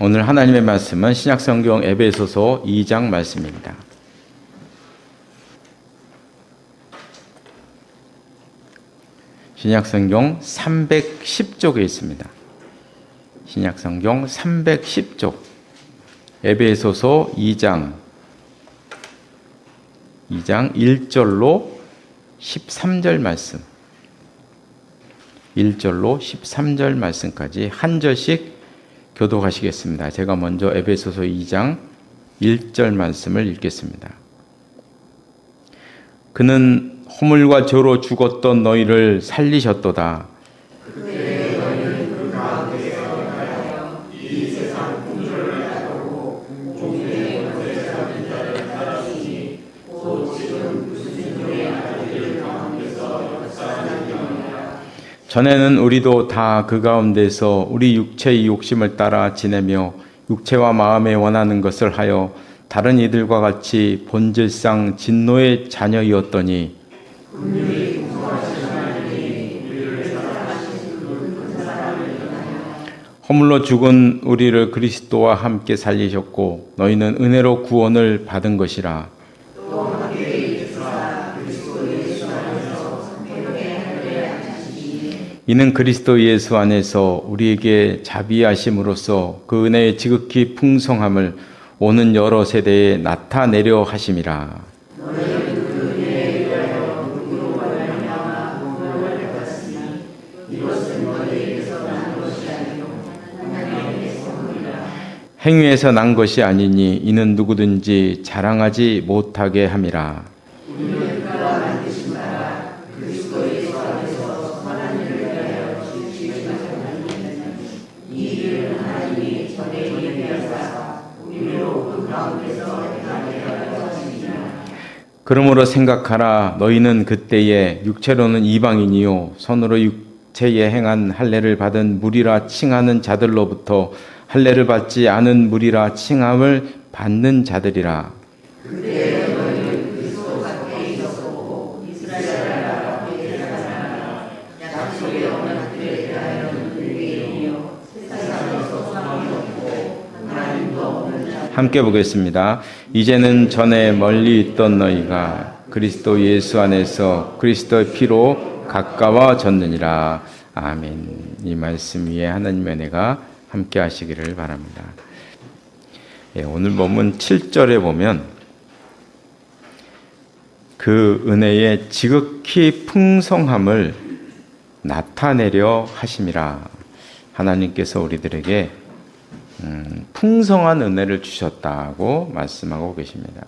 오늘 하나님의 말씀은 신약성경 에베소서 2장 말씀입니다. 신약성경 310쪽에 있습니다. 신약성경 310쪽 에베소서 2장 1절로 13절 말씀 1절로 13절 말씀까지 한 절씩 교독하시겠습니다. 제가 먼저 에베소서 2장 1절 말씀을 읽겠습니다. 그는 허물과 죄로 죽었던 너희를 살리셨도다. 전에는 우리도 다 그 가운데서 우리 육체의 욕심을 따라 지내며 육체와 마음에 원하는 것을 하여 다른 이들과 같이 본질상 진노의 자녀이었더니 허물로 죽은 우리를 그리스도와 함께 살리셨고 너희는 은혜로 구원을 받은 것이라. 이는 그리스도 예수 안에서 우리에게 자비하심으로써 그 은혜의 지극히 풍성함을 오는 여러 세대에 나타내려 하심이라. 행위에서 난 것이 아니니 이는 누구든지 자랑하지 못하게 함이라. 그러므로 생각하라. 너희는 그때에 육체로는 이방인이요 손으로 육체에 행한 할례를 받은 무리라 칭하는 자들로부터 할례를 받지 않은 무리라 칭함을 받는 자들이라. 함께 보겠습니다. 이제는 전에 멀리 있던 너희가 그리스도 예수 안에서 그리스도의 피로 가까워졌느니라. 아멘. 이 말씀 위에 하나님의 은혜가 함께 하시기를 바랍니다. 오늘 본문 7절에 보면 그 은혜의 지극히 풍성함을 나타내려 하심이라. 하나님께서 우리들에게 풍성한 은혜를 주셨다고 말씀하고 계십니다.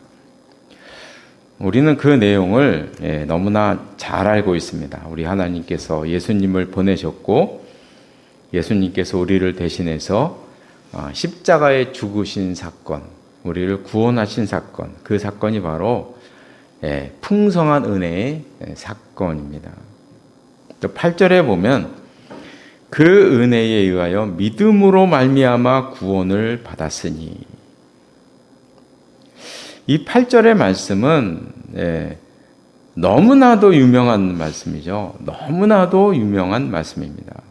우리는 그 내용을 너무나 잘 알고 있습니다. 우리 하나님께서 예수님을 보내셨고 예수님께서 우리를 대신해서 십자가에 죽으신 사건, 우리를 구원하신 사건, 그 사건이 바로 풍성한 은혜의 사건입니다. 8절에 보면 그 은혜에 의하여 믿음으로 말미암아 구원을 받았으니. 이 8절의 말씀은 너무나도 유명한 말씀이죠. 너무나도 유명한 말씀입니다.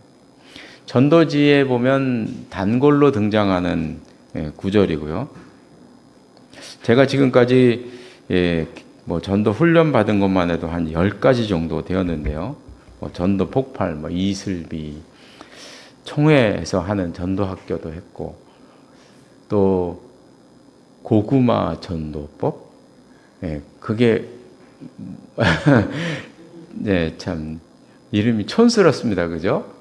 전도지에 보면 단골로 등장하는 구절이고요. 제가 지금까지 전도 훈련 받은 것만 해도 한 10가지 정도 되었는데요. 전도 폭발, 이슬비, 총회에서 하는 전도 학교도 했고, 또 고구마 전도법, 그게 참 이름이 촌스럽습니다, 그죠?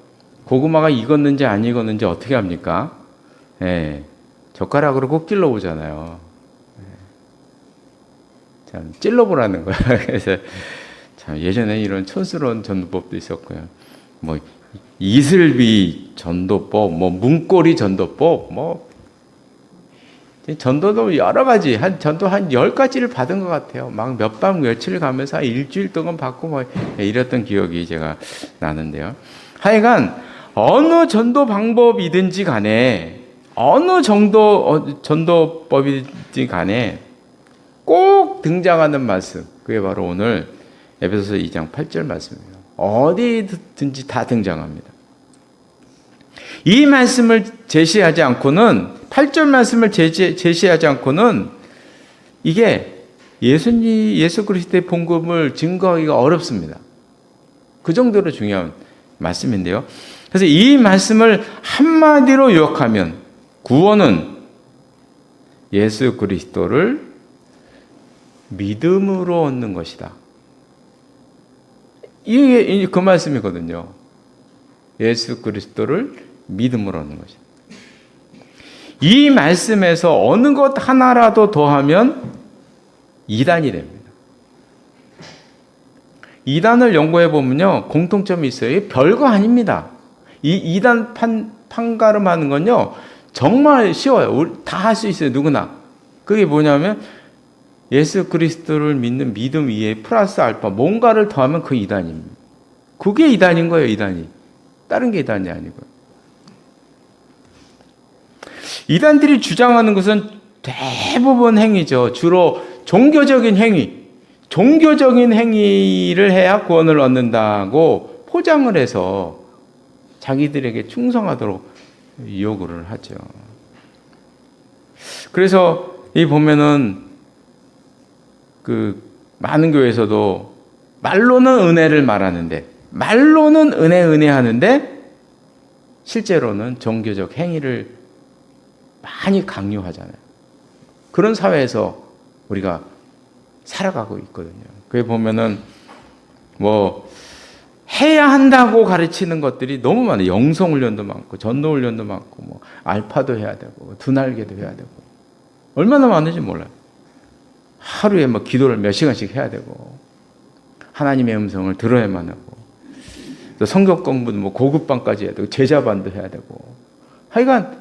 고구마가 익었는지 안 익었는지 어떻게 합니까? 젓가락으로 꼭 찔러보잖아요. 참 찔러보라는 거야. 그래서 참 예전에 이런 촌스러운 전도법도 있었고요. 이슬비 전도법, 문고리 전도법, 전도도 여러 가지, 전도 한 10가지를 받은 것 같아요. 막 몇 밤 며칠 가면서 한 일주일 동안 받고 이랬던 기억이 제가 나는데요. 하여간, 어느 전도 방법이든지 간에, 어느 정도 전도법이든지 간에 꼭 등장하는 말씀. 그게 바로 오늘 에베소서 2장 8절 말씀입니다. 어디든지 다 등장합니다. 이 말씀을 제시하지 않고는 8절 말씀을 제시하지 않고는 이게 예수 그리스도의 복음을 증거하기가 어렵습니다. 그 정도로 중요한 말씀인데요. 그래서 이 말씀을 한마디로 요약하면 구원은 예수 그리스도를 믿음으로 얻는 것이다. 이게 그 말씀이거든요. 예수 그리스도를 믿음으로 얻는 것이다. 이 말씀에서 어느 것 하나라도 더하면 이단이 됩니다. 이단을 연구해 보면요, 공통점이 있어요. 별거 아닙니다. 이 이단 판가름하는 건요, 정말 쉬워요. 다 할 수 있어요, 누구나. 그게 뭐냐면 예수 그리스도를 믿는 믿음 위에 플러스 알파 뭔가를 더하면 그 이단입니다. 그게 이단인 거예요, 이단이. 다른 게 이단이 아니고요. 이단들이 주장하는 것은 대부분 행위죠. 주로 종교적인 행위. 종교적인 행위를 해야 구원을 얻는다고 포장을 해서 자기들에게 충성하도록 요구를 하죠. 그래서 이 보면은 그 많은 교회에서도 말로는 은혜를 말하는데, 말로는 은혜 하는데 실제로는 종교적 행위를 많이 강요하잖아요. 그런 사회에서 우리가 살아가고 있거든요. 그게 보면은 뭐 해야 한다고 가르치는 것들이 너무 많아요. 영성 훈련도 많고 전도 훈련도 많고 뭐 알파도 해야 되고 두날개도 해야 되고 얼마나 많은지 몰라요. 하루에 뭐 기도를 몇 시간씩 해야 되고 하나님의 음성을 들어야만 하고 또 성경 공부도 뭐 고급반까지 해야 되고 제자반도 해야 되고 하여간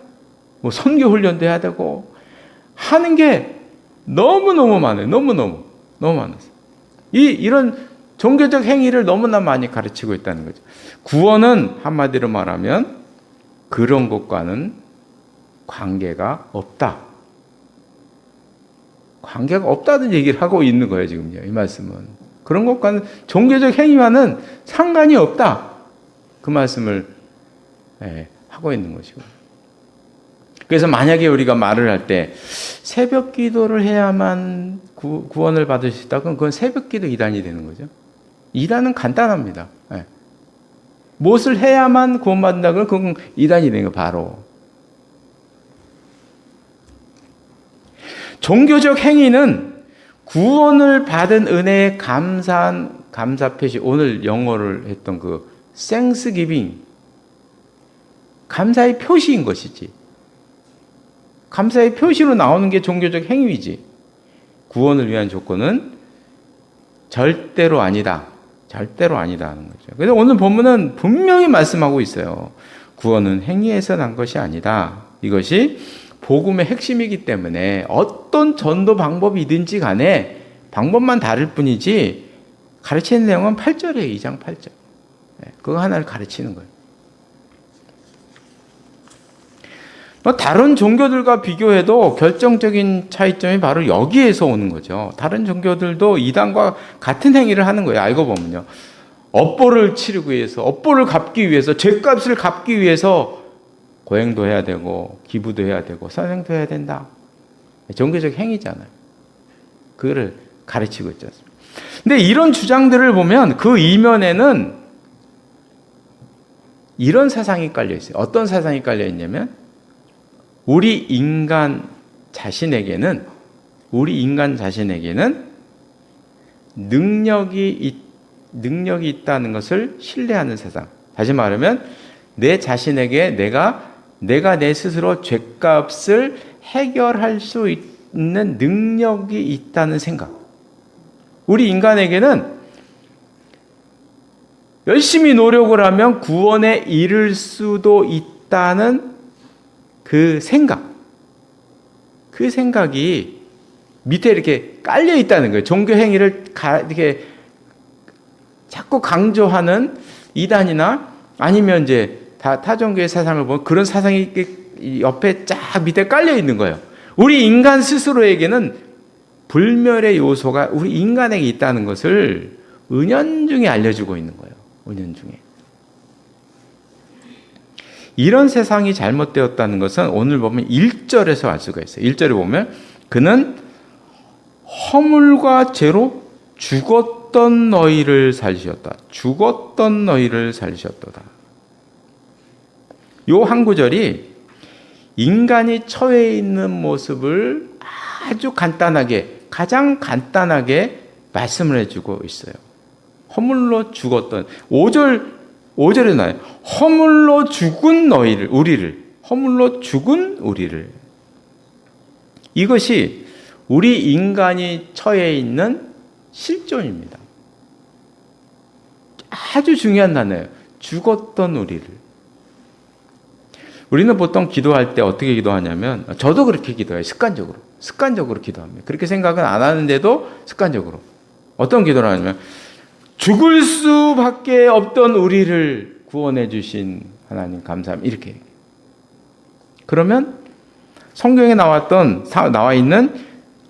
뭐 선교 훈련도 해야 되고 하는 게 너무너무 많아요. 너무 많았어요. 이런 종교적 행위를 너무나 많이 가르치고 있다는 거죠. 구원은 한마디로 말하면 그런 것과는 관계가 없다. 관계가 없다는 얘기를 하고 있는 거예요, 지금요. 이 말씀은. 그런 것과는 종교적 행위와는 상관이 없다. 그 말씀을 하고 있는 것이고. 그래서 만약에 우리가 말을 할 때 새벽 기도를 해야만 구원을 받을 수 있다. 그럼 그건 새벽 기도 이단이 되는 거죠. 이단은 간단합니다. 무엇을 해야만 구원받는다. 그럼 그건 이단이 되는 거예요. 바로. 종교적 행위는 구원을 받은 은혜에 감사 표시. 오늘 영어를 했던 그 thanksgiving. 감사의 표시인 것이지. 감사의 표시로 나오는 게 종교적 행위이지. 구원을 위한 조건은 절대로 아니다. 절대로 아니다 하는 거죠. 그래서 오늘 본문은 분명히 말씀하고 있어요. 구원은 행위에서 난 것이 아니다. 이것이 복음의 핵심이기 때문에 어떤 전도 방법이든지 간에 방법만 다를 뿐이지 가르치는 내용은 8절이에요. 2장 8절. 그거 하나를 가르치는 거예요. 다른 종교들과 비교해도 결정적인 차이점이 바로 여기에서 오는 거죠. 다른 종교들도 이단과 같은 행위를 하는 거예요. 알고 보면요. 업보를 치르기 위해서, 업보를 갚기 위해서, 죄값을 갚기 위해서 고행도 해야 되고 기부도 해야 되고 선행도 해야 된다. 종교적 행위잖아요. 그거를 가르치고 있지 않습니까? 근데 이런 주장들을 보면 그 이면에는 이런 사상이 깔려 있어요. 어떤 사상이 깔려 있냐면 우리 인간 자신에게는 능력이 있다는 것을 신뢰하는 세상. 다시 말하면 내 자신에게 내가 내 스스로 죄값을 해결할 수 있는 능력이 있다는 생각. 우리 인간에게는 열심히 노력을 하면 구원에 이를 수도 있다는 그 생각이 밑에 이렇게 깔려 있다는 거예요. 종교 행위를 이렇게 자꾸 강조하는 이단이나 아니면 이제 타 종교의 사상을 보면 그런 사상이 옆에 쫙 밑에 깔려 있는 거예요. 우리 인간 스스로에게는 불멸의 요소가 우리 인간에게 있다는 것을 은연중에 알려주고 있는 거예요. 은연중에. 이런 세상이 잘못되었다는 것은 오늘 보면 1절에서 알 수가 있어요. 1절에 보면 그는 허물과 죄로 죽었던 너희를 살리셨다. 죽었던 너희를 살리셨도다. 요 한 구절이 인간이 처해 있는 모습을 아주 간단하게, 가장 간단하게 말씀을 해주고 있어요. 허물로 죽었던 5절에 나와요. 허물로 죽은 너희를, 우리를, 허물로 죽은 우리를. 이것이 우리 인간이 처해 있는 실존입니다. 아주 중요한 단어예요. 죽었던 우리를. 우리는 보통 기도할 때 어떻게 기도하냐면, 저도 그렇게 기도해요. 습관적으로 기도합니다. 그렇게 생각은 안 하는데도 습관적으로. 어떤 기도를 하냐면, 죽을 수밖에 없던 우리를 구원해 주신 하나님 감사합니다. 이렇게. 그러면 성경에 나와 있는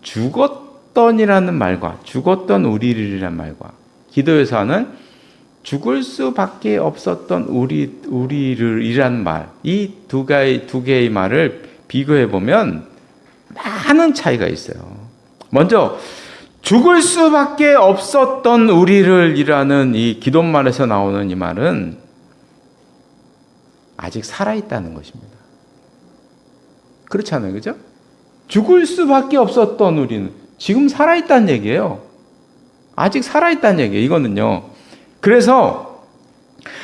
죽었던이라는 말과 죽었던 우리를이라는 말과 기도에서 하는 죽을 수밖에 없었던 우리를이라는 말, 이 두 개의 말을 비교해 보면 많은 차이가 있어요. 먼저 죽을 수밖에 없었던 우리를이라는 이 기도말에서 나오는 이 말은 아직 살아있다는 것입니다. 그렇잖아요, 그죠? 죽을 수밖에 없었던 우리는 지금 살아있다는 얘기예요. 아직 살아있다는 얘기예요. 이거는요. 그래서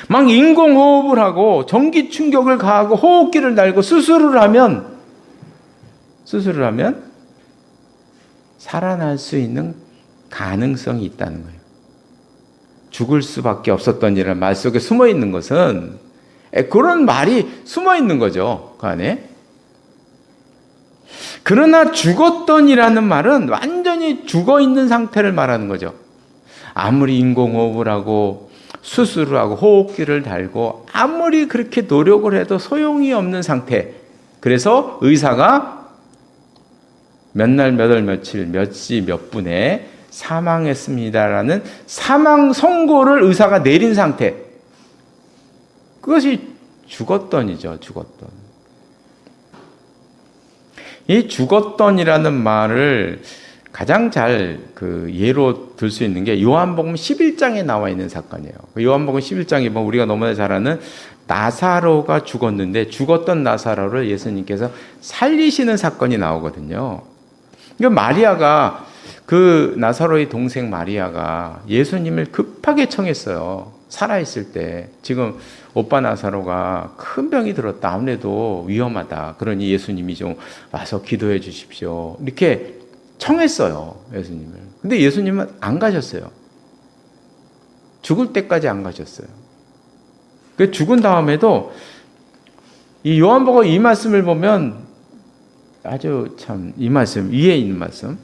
막 인공호흡을 하고 전기 충격을 가하고 호흡기를 달고 수술을 하면 살아날 수 있는 가능성이 있다는 거예요. 죽을 수밖에 없었던 이라는 말 속에 숨어 있는 것은 그런 말이 숨어 있는 거죠. 그 안에. 그러나 죽었던이라는 말은 완전히 죽어 있는 상태를 말하는 거죠. 아무리 인공호흡을 하고 수술을 하고 호흡기를 달고 아무리 그렇게 노력을 해도 소용이 없는 상태. 그래서 의사가 몇 날, 몇 월, 며칠, 몇 시, 몇 분에 사망했습니다라는 사망 선고를 의사가 내린 상태. 그것이 죽었던이죠. 죽었던. 이 죽었던이라는 말을 가장 잘 예로 들 수 있는 게 요한복음 11장에 나와 있는 사건이에요. 요한복음 11장에 보면 우리가 너무나 잘 아는 나사로가 죽었는데 죽었던 나사로를 예수님께서 살리시는 사건이 나오거든요. 그러니까 마리아가 그 나사로의 동생 마리아가 예수님을 급하게 청했어요. 살아있을 때 지금 오빠 나사로가 큰 병이 들었다. 아무래도 위험하다. 그러니 예수님이 좀 와서 기도해 주십시오. 이렇게 청했어요. 예수님을. 근데 예수님은 안 가셨어요. 죽을 때까지 안 가셨어요. 그 죽은 다음에도 이 요한복음 이 말씀을 보면 아주 참 이 말씀 위에 있는 말씀.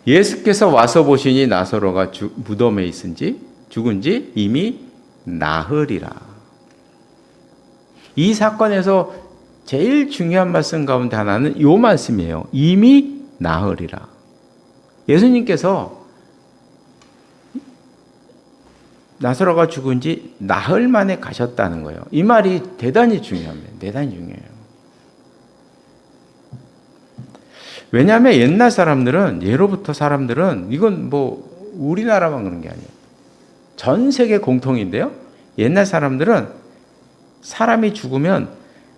예수께서 와서 보시니 나사로가 무덤에 죽은지 이미 나흘이라. 이 사건에서 제일 중요한 말씀 가운데 하나는 이 말씀이에요. 이미 나흘이라. 예수님께서 나사로가 죽은 지 나흘 만에 가셨다는 거예요. 이 말이 대단히 중요합니다. 대단히 중요해요. 왜냐하면 옛날 사람들은, 예로부터 사람들은, 이건 뭐 우리나라만 그런 게 아니에요. 전 세계 공통인데요. 옛날 사람들은 사람이 죽으면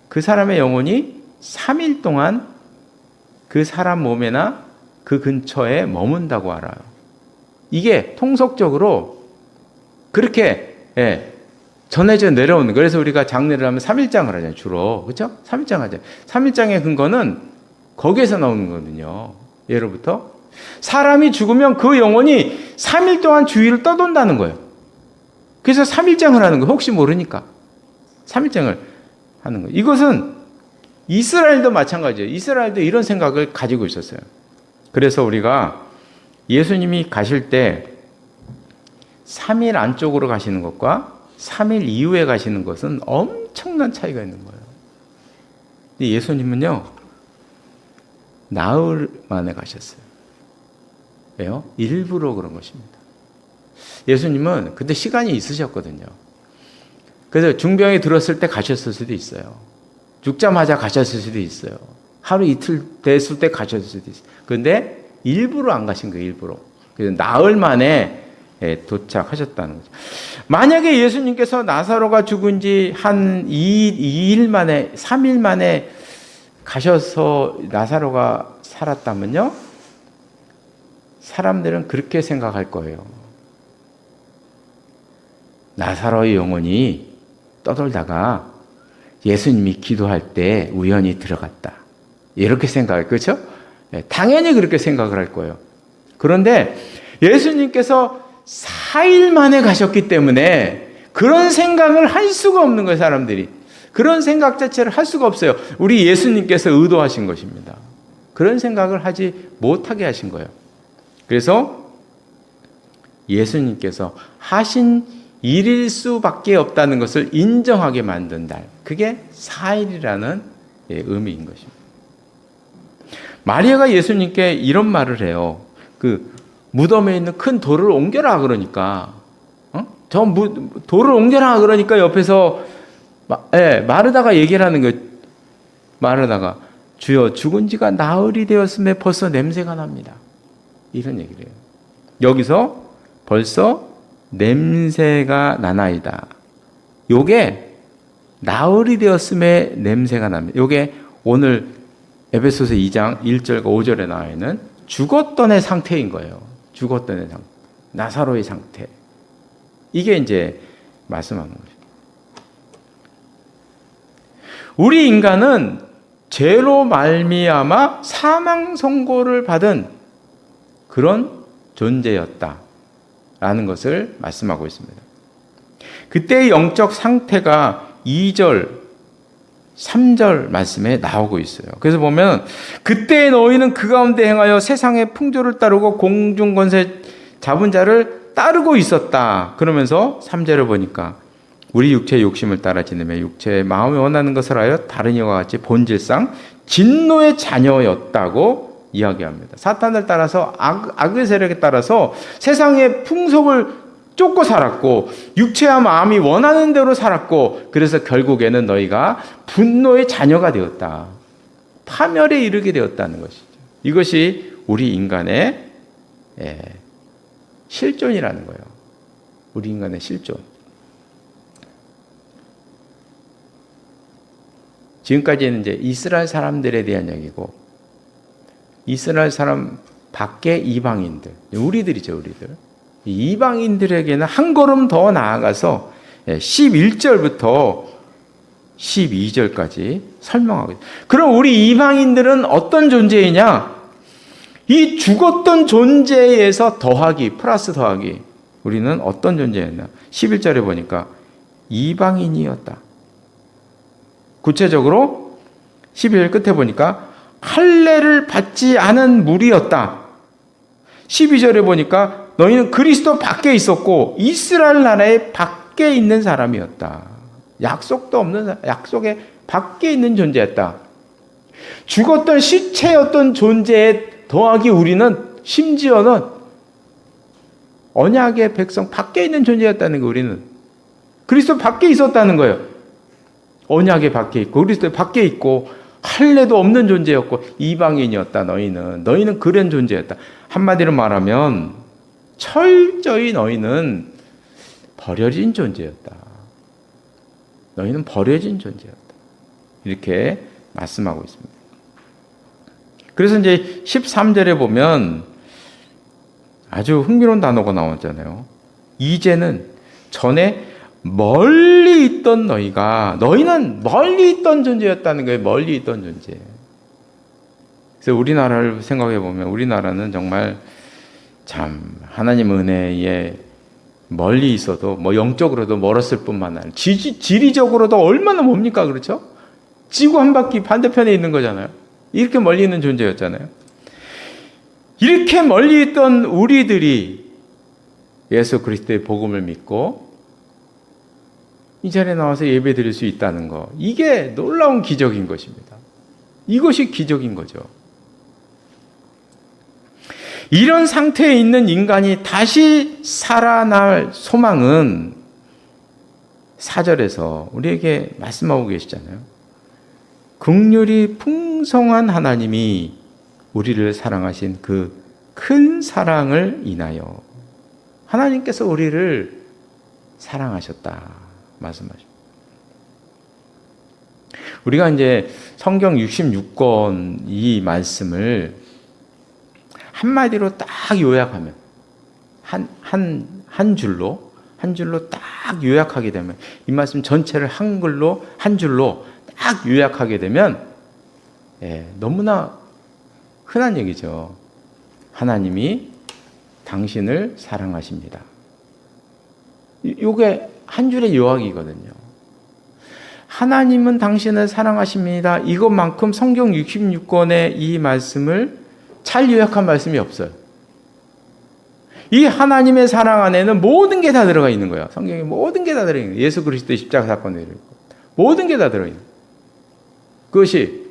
그 사람의 영혼이 3일 동안 그 사람 몸에나 그 근처에 머문다고 알아요. 이게 통속적으로 그렇게 전해져 내려오는. 그래서 우리가 장례를 하면 3일장을 하잖아요. 주로. 그렇죠? 3일장 하죠. 3일장의 근거는 거기에서 나오는 거거든요. 예로부터. 사람이 죽으면 그 영혼이 3일 동안 주위를 떠돈다는 거예요. 그래서 3일장을 하는 거예요. 혹시 모르니까. 3일장을 하는 거예요. 이것은 이스라엘도 마찬가지예요. 이스라엘도 이런 생각을 가지고 있었어요. 그래서 우리가 예수님이 가실 때 3일 안쪽으로 가시는 것과 3일 이후에 가시는 것은 엄청난 차이가 있는 거예요. 근데 예수님은요, 나흘 만에 가셨어요. 왜요? 일부러 그런 것입니다. 예수님은 그때 시간이 있으셨거든요. 그래서 중병이 들었을 때 가셨을 수도 있어요. 죽자마자 가셨을 수도 있어요. 하루 이틀 됐을 때 가셨을 수도 있어요. 그런데 일부러 안 가신 거예요. 일부러. 그래서 나흘 만에 도착하셨다는 거죠. 만약에 예수님께서 나사로가 죽은 지 한 2일 만에 3일 만에 가셔서 나사로가 살았다면요, 사람들은 그렇게 생각할 거예요. 나사로의 영혼이 떠돌다가 예수님이 기도할 때 우연히 들어갔다, 이렇게 생각해요. 그렇죠? 당연히 그렇게 생각을 할 거예요. 그런데 예수님께서 4일 만에 가셨기 때문에 그런 생각을 할 수가 없는 거예요. 사람들이 그런 생각 자체를 할 수가 없어요. 우리 예수님께서 의도하신 것입니다. 그런 생각을 하지 못하게 하신 거예요. 그래서 예수님께서 하신 일일 수밖에 없다는 것을 인정하게 만든 날, 그게 4일이라는 의미인 것입니다. 마리아가 예수님께 이런 말을 해요. 그 무덤에 있는 큰 돌을 옮겨라 그러니까, 돌을 옮겨라 그러니까 옆에서 마르다가 얘기를 하는 거예요. 마르다가 주여, 죽은 지가 나흘이 되었음에 벌써 냄새가 납니다, 이런 얘기를 해요. 여기서 벌써 냄새가 나나이다, 요게 나흘이 되었음에 냄새가 납니다. 요게 오늘 에베소서 2장 1절과 5절에 나와 있는 죽었던의 상태인 거예요. 죽었던의 상태, 나사로의 상태, 이게 이제 말씀하는 거죠. 우리 인간은 죄로 말미암아 사망 선고를 받은 그런 존재였다라는 것을 말씀하고 있습니다. 그때의 영적 상태가 2절, 3절 말씀에 나오고 있어요. 그래서 보면 그때 너희는 그 가운데 행하여 세상의 풍조를 따르고 공중 권세 잡은 자를 따르고 있었다. 그러면서 3절을 보니까 우리 육체의 욕심을 따라 지내며 육체의 마음이 원하는 것을 하여 다른 이와 같이 본질상 진노의 자녀였다고 이야기합니다. 사탄을 따라서 악의 세력에 따라서 세상의 풍속을 쫓고 살았고 육체와 마음이 원하는 대로 살았고, 그래서 결국에는 너희가 분노의 자녀가 되었다, 파멸에 이르게 되었다는 것이죠. 이것이 우리 인간의 실존이라는 거예요. 우리 인간의 실존. 지금까지는 이제 이스라엘 사람들에 대한 얘기고, 이스라엘 사람 밖에 이방인들, 우리들이죠, 우리들. 이방인들에게는 한 걸음 더 나아가서 11절부터 12절까지 설명하고 있어요. 그럼 우리 이방인들은 어떤 존재이냐? 이 죽었던 존재에서 더하기, 플러스 더하기, 우리는 어떤 존재였나? 11절에 보니까 이방인이었다. 구체적으로 12절 끝에 보니까 할례를 받지 않은 무리였다. 12절에 보니까 너희는 그리스도 밖에 있었고 이스라엘 나라의 밖에 있는 사람이었다. 약속도 없는, 약속의 밖에 있는 존재였다. 죽었던 시체였던 존재에 더하기 우리는 심지어는 언약의 백성 밖에 있는 존재였다는 거예요. 우리는 그리스도 밖에 있었다는 거예요. 언약의 밖에 있고 그리스도 밖에 있고 할례도 없는 존재였고 이방인이었다. 너희는 그런 존재였다. 한마디로 말하면 철저히 너희는 버려진 존재였다. 너희는 버려진 존재였다. 이렇게 말씀하고 있습니다. 그래서 이제 13절에 보면 아주 흥미로운 단어가 나오잖아요. 이제는 전에 멀리 있던 너희는 멀리 있던 존재였다는 거예요. 멀리 있던 존재. 그래서 우리나라를 생각해 보면 우리나라는 정말 참 하나님 은혜에 멀리 있어도 뭐 영적으로도 멀었을 뿐만 아니라 지리적으로도 얼마나 멉니까? 그렇죠? 지구 한 바퀴 반대편에 있는 거잖아요. 이렇게 멀리 있는 존재였잖아요. 이렇게 멀리 있던 우리들이 예수 그리스도의 복음을 믿고 이 자리에 나와서 예배 드릴 수 있다는 거, 이게 놀라운 기적인 것입니다. 이것이 기적인 거죠. 이런 상태에 있는 인간이 다시 살아날 소망은 4절에서 우리에게 말씀하고 계시잖아요. 긍휼이 풍성한 하나님이 우리를 사랑하신 그 큰 사랑을 인하여 하나님께서 우리를 사랑하셨다 말씀하십니다. 우리가 이제 성경 66권 이 말씀을 한마디로 딱 요약하면 한 줄로 딱 요약하게 되면 이 말씀 전체를 한글로 한 줄로 딱 요약하게 되면 너무나 흔한 얘기죠. 하나님이 당신을 사랑하십니다. 이게 한 줄의 요약이거든요. 하나님은 당신을 사랑하십니다. 이것만큼 성경 66권의 이 말씀을 잘 요약한 말씀이 없어요. 이 하나님의 사랑 안에는 모든 게 다 들어가 있는 거예요. 성경에 모든 게 다 들어가 있는 거예요. 예수 그리스도의 십자가 사건에 모든 게 다 들어가 있는 거예요. 그것이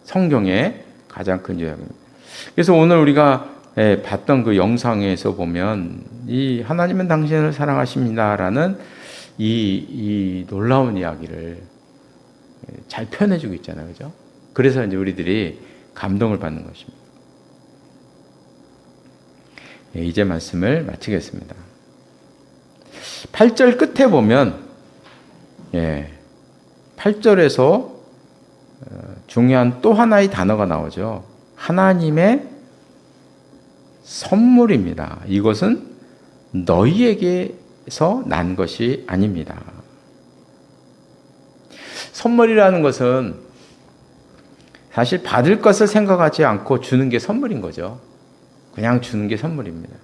성경의 가장 큰 요약입니다. 그래서 오늘 우리가 봤던 그 영상에서 보면 이 하나님은 당신을 사랑하십니다라는 이 놀라운 이야기를 잘 표현해주고 있잖아요, 그죠? 그래서 이제 우리들이 감동을 받는 것입니다. 이제 말씀을 마치겠습니다. 8절 끝에 보면 8절에서 중요한 또 하나의 단어가 나오죠. 하나님의 선물입니다. 이것은 너희에게서 난 것이 아닙니다. 선물이라는 것은 사실 받을 것을 생각하지 않고 주는 게 선물인 거죠. 그냥 주는 게 선물입니다.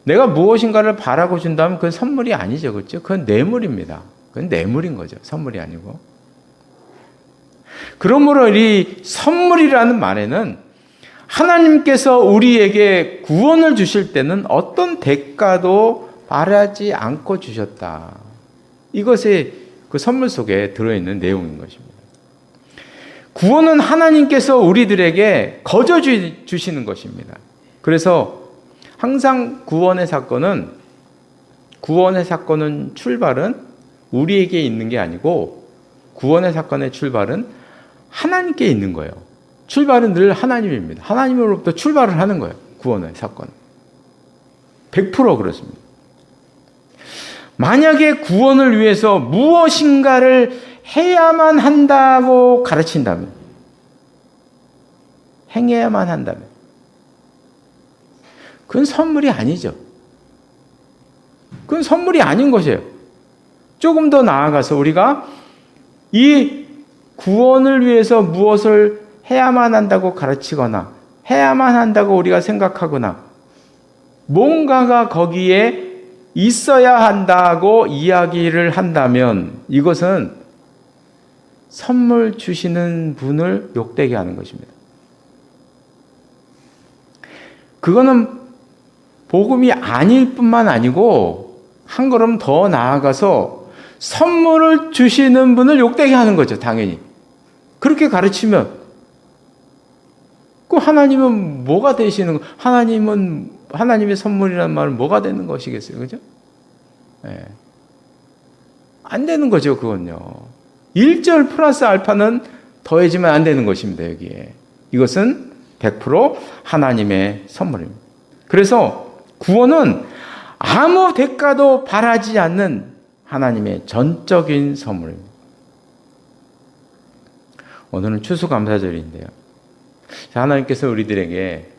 내가 무엇인가를 바라고 준다면 그건 선물이 아니죠. 그렇죠? 그건 뇌물입니다. 그건 뇌물인 거죠. 선물이 아니고. 그러므로 이 선물이라는 말에는 하나님께서 우리에게 구원을 주실 때는 어떤 대가도 바라지 않고 주셨다. 이것이 그 선물 속에 들어있는 내용인 것입니다. 구원은 하나님께서 우리들에게 거저 주시는 것입니다. 그래서 항상 구원의 사건은 출발은 우리에게 있는 게 아니고 구원의 사건의 출발은 하나님께 있는 거예요. 출발은 늘 하나님입니다. 하나님으로부터 출발을 하는 거예요. 구원의 사건. 100% 그렇습니다. 만약에 구원을 위해서 무엇인가를 해야만 한다고 가르친다면, 행해야만 한다면, 그건 선물이 아니죠. 그건 선물이 아닌 것이에요. 조금 더 나아가서 우리가 이 구원을 위해서 무엇을 해야만 한다고 가르치거나 해야만 한다고 우리가 생각하거나 뭔가가 거기에 있어야 한다고 이야기를 한다면 이것은 선물 주시는 분을 욕되게 하는 것입니다. 그거는 복음이 아닐 뿐만 아니고 한 걸음 더 나아가서 선물을 주시는 분을 욕되게 하는 거죠. 당연히. 그렇게 가르치면 그 하나님은 뭐가 되시는 하나님의 선물이라는 말은 뭐가 되는 것이겠어요? 그죠? 안 되는 거죠, 그건요. 1절 플러스 알파는 더해지면 안 되는 것입니다, 여기에. 이것은 100% 하나님의 선물입니다. 그래서 구원은 아무 대가도 바라지 않는 하나님의 전적인 선물입니다. 오늘은 추수감사절인데요. 하나님께서 우리들에게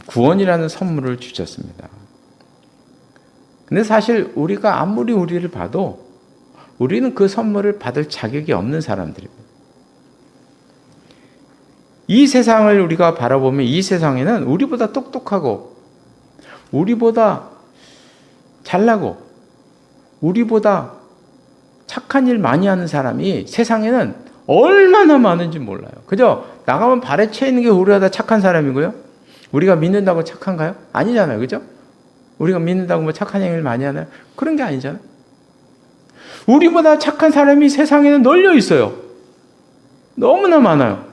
구원이라는 선물을 주셨습니다. 근데 사실 우리가 아무리 우리를 봐도 우리는 그 선물을 받을 자격이 없는 사람들입니다. 이 세상을 우리가 바라보면 이 세상에는 우리보다 똑똑하고 우리보다 잘나고 우리보다 착한 일 많이 하는 사람이 세상에는 얼마나 많은지 몰라요. 그죠? 나가면 발에 채 있는 게 우리가 다 착한 사람이고요. 우리가 믿는다고 착한가요? 아니잖아요. 그죠? 우리가 믿는다고 뭐 착한 행위를 많이 하나요? 그런 게 아니잖아요. 우리보다 착한 사람이 세상에는 널려 있어요. 너무나 많아요.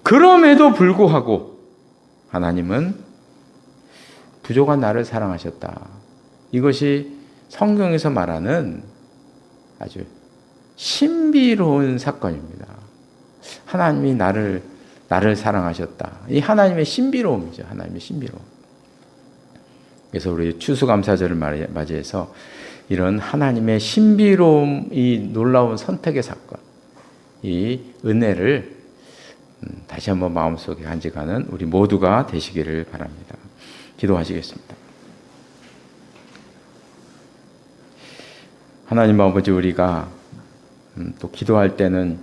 그럼에도 불구하고 하나님은 부족한 나를 사랑하셨다. 이것이 성경에서 말하는 아주 신비로운 사건입니다. 하나님이 나를 사랑하셨다. 이 하나님의 신비로움이죠. 하나님의 신비로움. 그래서 우리 추수감사절을 맞이해서 이런 하나님의 신비로움, 이 놀라운 선택의 사건, 이 은혜를 다시 한번 마음속에 간직하는 우리 모두가 되시기를 바랍니다. 기도하시겠습니다. 하나님 아버지, 우리가 또 기도할 때는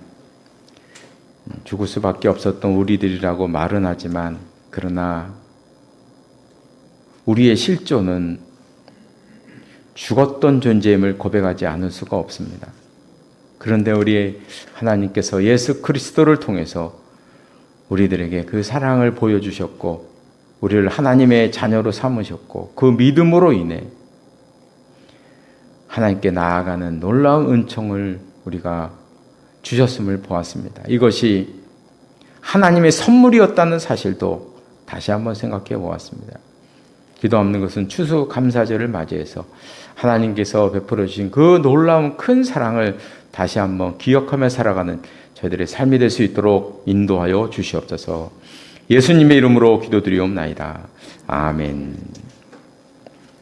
죽을 수밖에 없었던 우리들이라고 말은 하지만, 그러나 우리의 실존은 죽었던 존재임을 고백하지 않을 수가 없습니다. 그런데 우리 하나님께서 예수 그리스도를 통해서 우리들에게 그 사랑을 보여주셨고, 우리를 하나님의 자녀로 삼으셨고, 그 믿음으로 인해 하나님께 나아가는 놀라운 은총을 우리가 주셨음을 보았습니다. 이것이 하나님의 선물이었다는 사실도 다시 한번 생각해 보았습니다. 기도하는 것은 추수감사절을 맞이해서 하나님께서 베풀어 주신 그 놀라운 큰 사랑을 다시 한번 기억하며 살아가는 저희들의 삶이 될 수 있도록 인도하여 주시옵소서. 예수님의 이름으로 기도드리옵나이다. 아멘.